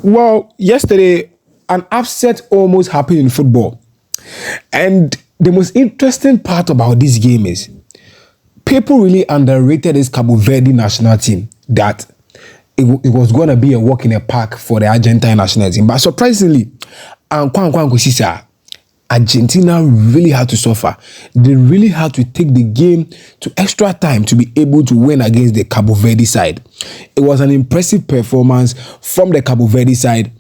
Well, yesterday, an upset almost happened in football. And the most interesting part about this game is people really underrated this Cabo Verde national team that it was going to be a walk in a park for the Argentine national team. But surprisingly, Argentina really had to suffer. They really had to take the game to extra time to be able to win against the Cabo Verde side. It was an impressive performance from the Cabo Verde side.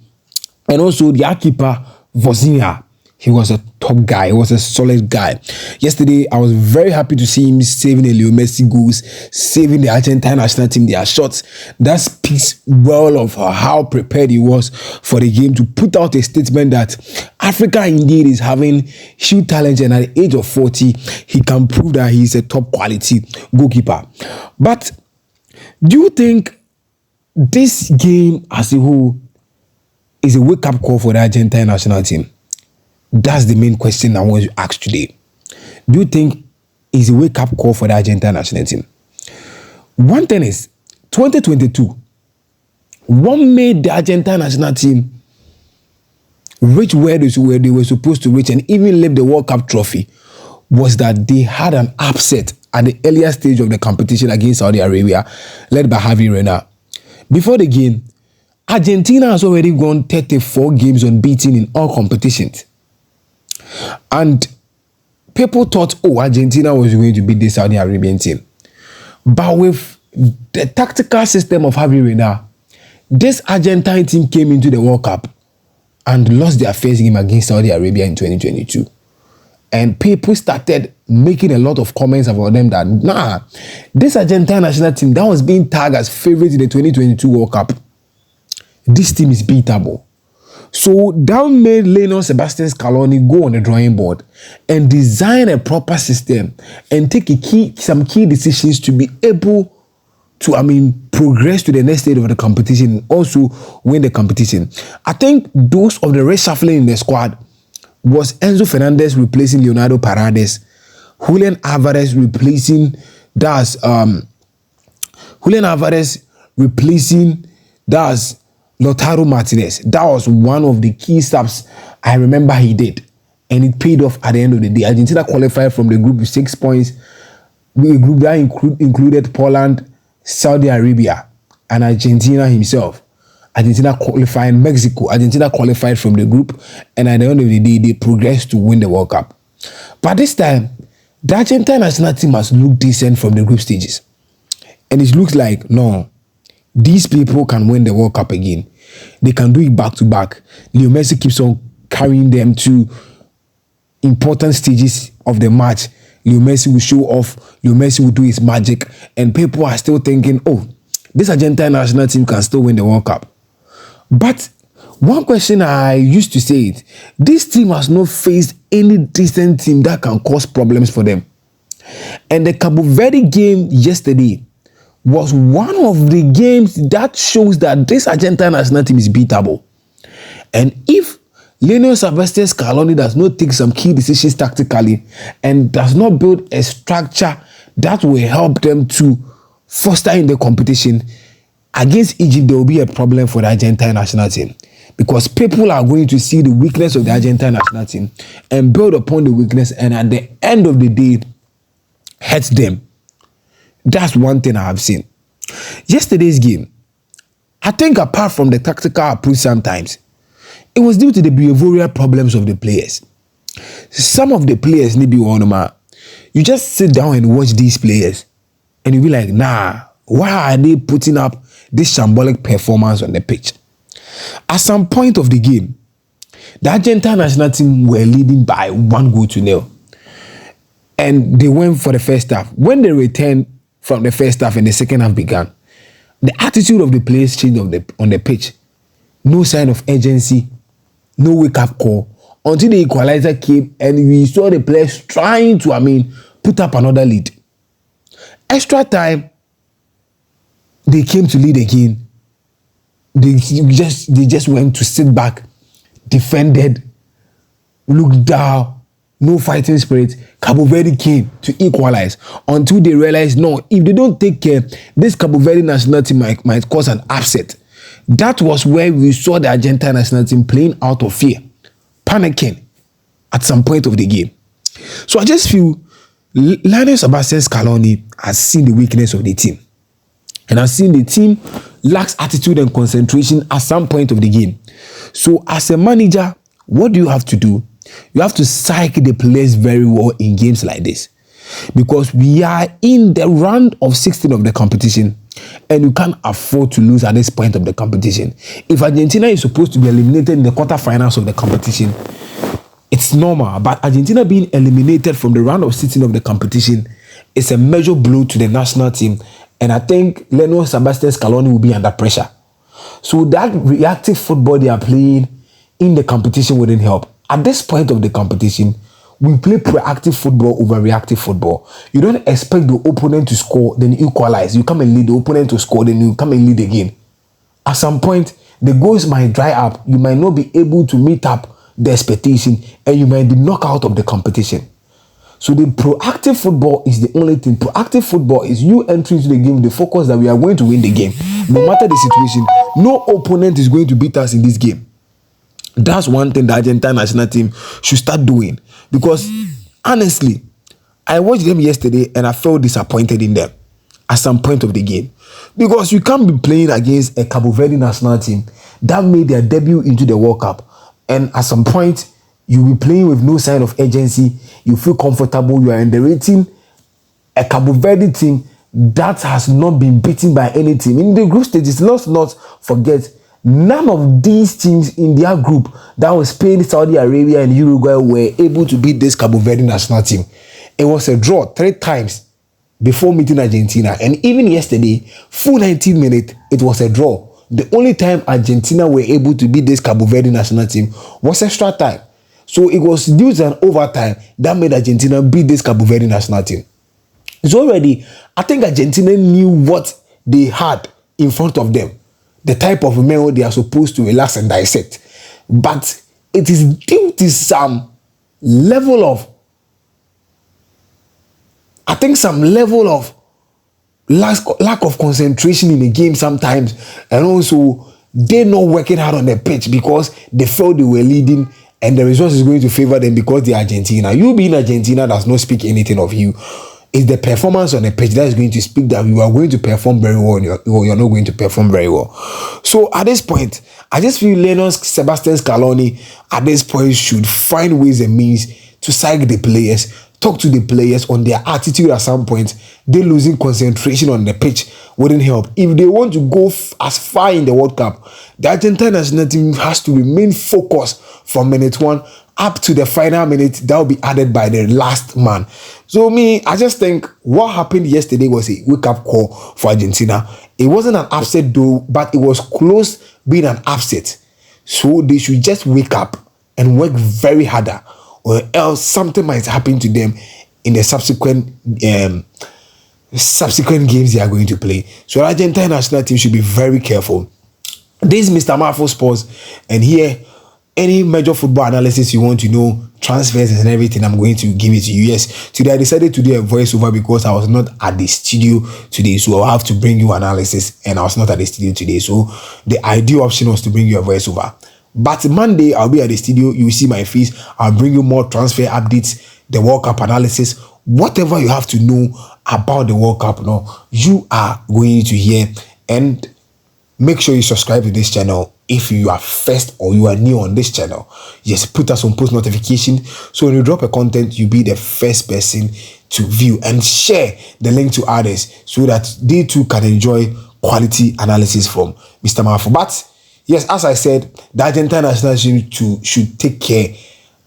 And also the keeper, Vozinha. He was a top guy. He was a solid guy. Yesterday, I was very happy to see him saving the Leo Messi goals, saving the Argentine national team their shots. That speaks well of how prepared he was for the game to put out a statement that Africa indeed is having huge talent, and at the age of 40, he can prove that he is a top quality goalkeeper. But do you think this game as a whole is a wake-up call for the Argentine national team? That's the main question I want to ask today. Do you think it's a wake-up call for the Argentine national team? One thing is, 2022, what made the Argentine national team reach where they were supposed to reach and even lift the World Cup trophy was that they had an upset at the earlier stage of the competition against Saudi Arabia, led by Javi Reina. Before the game, Argentina has already gone 34 games unbeaten in all competitions. And people thought, Argentina was going to beat the Saudi Arabian team. But with the tactical system of Javi Reina, this Argentine team came into the World Cup and lost their first game against Saudi Arabia in 2022. And people started making a lot of comments about them that, this Argentine national team that was being tagged as favorite in the 2022 World Cup, this team is beatable. So that made Lionel Sebastian Scaloni go on the drawing board and design a proper system and take some key decisions to be able to, progress to the next stage of the competition and also win the competition. I think those of the reshuffling in the squad was Enzo Fernandez replacing Leonardo Paredes, Julian Alvarez replacing Lautaro Martinez. That was one of the key steps I remember he did. And it paid off at the end of the day. Argentina qualified from the group with 6 points. A group that included Poland, Saudi Arabia, and Argentina himself. Argentina qualified Mexico. Argentina qualified from the group. And at the end of the day, they progressed to win the World Cup. But this time, the Argentine national team has looked decent from the group stages. And it looks like, no, these people can win the World Cup again. They can do it back to back. Leo Messi keeps on carrying them to important stages of the match. Leo Messi will show off. Leo Messi will do his magic. And people are still thinking, this Argentine national team can still win the World Cup. But one question I used to say it, this team has not faced any decent team that can cause problems for them. And the Cabo Verde game yesterday was one of the games that shows that this Argentine national team is beatable. And if Lionel Sebastian Scaloni does not take some key decisions tactically and does not build a structure that will help them to foster in the competition, against Egypt, there will be a problem for the Argentine national team. Because people are going to see the weakness of the Argentine national team and build upon the weakness, and at the end of the day, hurt them. That's one thing I have seen. Yesterday's game, I think apart from the tactical approach sometimes, it was due to the behavioral problems of the players. Some of the players need to be one. You just sit down and watch these players and you be like, why are they putting up this shambolic performance on the pitch? At some point of the game, the Argentine national team were leading by 1-0. And they went for the first half. When they returned from the first half and the second half began, the attitude of the players changed on the pitch. No sign of urgency, no wake-up call, until the equalizer came and we saw the players trying to, put up another lead. Extra time, they came to lead again. They just went to sit back, defended, looked down, no fighting spirit. Cabo Verde came to equalize until they realized, no, if they don't take care, this Cabo Verde national team might cause an upset. That was where we saw the Argentine national team playing out of fear, panicking at some point of the game. So I just feel Lionel Sebastian Scaloni has seen the weakness of the team. And has seen the team lacks attitude and concentration at some point of the game. So as a manager, what do you have to do? You have to psych the players very well in games like this. Because we are in the round of 16 of the competition and you can't afford to lose at this point of the competition. If Argentina is supposed to be eliminated in the quarterfinals of the competition, it's normal. But Argentina being eliminated from the round of 16 of the competition is a major blow to the national team. And I think Lionel Sebastian Scaloni will be under pressure. So that reactive football they are playing in the competition wouldn't help. At this point of the competition, we play proactive football over reactive football. You don't expect the opponent to score, then you equalize. You come and lead the opponent to score, then you come and lead again. At some point, the goals might dry up. You might not be able to meet up the expectation and you might be knocked out of the competition. So the proactive football is the only thing. Proactive football is you entering into the game with the focus that we are going to win the game. No matter the situation, no opponent is going to beat us in this game. That's one thing the Argentine national team should start doing. Because honestly, I watched them yesterday and I felt disappointed in them at some point of the game. Because you can't be playing against a Cabo Verde national team that made their debut into the World Cup. And at some point, you'll be playing with no sign of urgency. You feel comfortable. You are underrating a Cabo Verde team that has not been beaten by any team. In the group stages, let's not forget, none of these teams in their group, that was Spain, Saudi Arabia, and Uruguay, were able to beat this Cabo Verde national team. It was a draw 3 times before meeting Argentina. And even yesterday, full 19 minutes, it was a draw. The only time Argentina were able to beat this Cabo Verde national team was extra time. So it was due to an overtime that made Argentina beat this Cabo Verde national team. So already, I think Argentina knew what they had in front of them. The type of meal they are supposed to relax and dissect. But it is due to some level of, I think some level of lack of concentration in the game sometimes, and also they're not working hard on the pitch because they felt they were leading and the result is going to favor them because they're Argentina. You being Argentina does not speak anything of you. It's the performance on the pitch that is going to speak that you are going to perform very well or you're not going to perform very well. So at this point, I just feel Lionel Sebastian Scaloni at this point should find ways and means to psych the players, talk to the players on their attitude at some point. They losing concentration on the pitch wouldn't help. If they want to go as far in the World Cup, the Argentine national team has to remain focused from minute 1 up to the final minute that will be added by the last man. So I just think what happened yesterday was a wake-up call for Argentina. It wasn't an upset though, but it was close being an upset. So they should just wake up and work very harder, or else something might happen to them in the subsequent games they are going to play. So the Argentine national team should be very careful. This is Mr. Marvel Sports, and here, any major football analysis you want to know, transfers and everything, I'm going to give it to you. Yes, today I decided to do a voiceover because I was not at the studio today, so I'll have to bring you analysis, and I was not at the studio today, so the ideal option was to bring you a voiceover. But Monday, I'll be at the studio. You will see my face. I'll bring you more transfer updates, the World Cup analysis, whatever you have to know about the World Cup. You are going to hear. And make sure you subscribe to this channel if you are first or you are new on this channel. Yes, put us on post notification. So when you drop a content, you'll be the first person to view, and share the link to others so that they too can enjoy quality analysis from Mr. Marfo. But yes, as I said, the Argentine national team should take care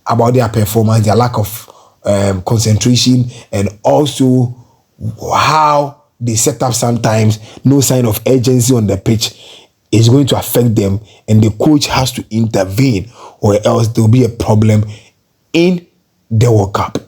about their performance, their lack of concentration, and also how they set up sometimes, no sign of urgency on the pitch is going to affect them, and the coach has to intervene or else there will be a problem in the World Cup.